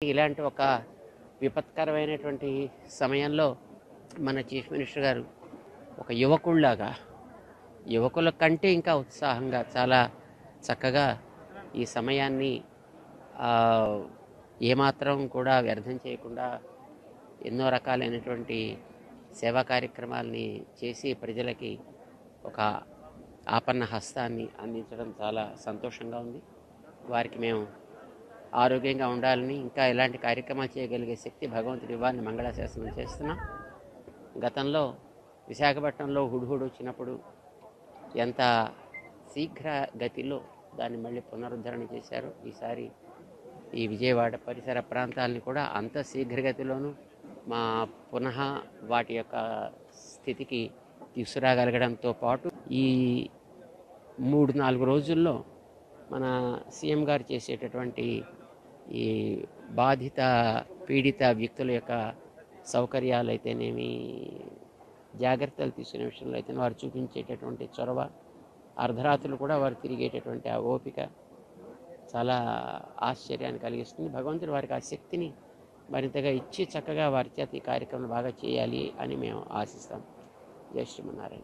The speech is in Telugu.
ఇలాంటి ఒక విపత్కరమైనటువంటి సమయంలో మన చీఫ్ మినిస్టర్ గారు ఒక యువకుల్లాగా యువకుల కంటే ఇంకా ఉత్సాహంగా చాలా చక్కగా ఈ సమయాన్ని ఏమాత్రం కూడా వ్యర్థం చేయకుండా ఎన్నో రకాలైనటువంటి సేవా కార్యక్రమాలని చేసి ప్రజలకి ఒక ఆపన్న హస్తాన్ని అందించడం చాలా సంతోషంగా ఉంది. వారికి మేము ఆరోగ్యంగా ఉండాలని, ఇంకా ఇలాంటి కార్యక్రమాలు చేయగలిగే శక్తి భగవంతుడి ఇవ్వాలని మంగళాశాసనం చేస్తున్నాం. గతంలో విశాఖపట్నంలో హుడ్హుడ్ వచ్చినప్పుడు ఎంత శీఘ్ర గతిలో దాన్ని మళ్ళీ పునరుద్ధరణ చేశారు. ఈసారి ఈ విజయవాడ పరిసర ప్రాంతాలని కూడా అంత శీఘ్రగతిలోనూ పునః వాటి యొక్క స్థితికి తీసుకురాగలగడంతో పాటు ఈ 3-4 రోజుల్లో మన సీఎం గారు చేసేటటువంటి ఈ బాధిత పీడిత వ్యక్తుల యొక్క సౌకర్యాలు అయితేనేమి, జాగ్రత్తలు తీసుకునే విషయంలో అయితే వారు చూపించేటటువంటి చొరవ, అర్ధరాత్రులు కూడా వారు తిరిగేటటువంటి ఆ ఓపిక చాలా ఆశ్చర్యాన్ని కలిగిస్తుంది. భగవంతుడు వారికి ఆ శక్తిని మరింతగా ఇచ్చి చక్కగా వారి చేత ఈ కార్యక్రమం బాగా చేయాలి అని మేము ఆశిస్తాం. జై శ్రీమన్నారాయణ.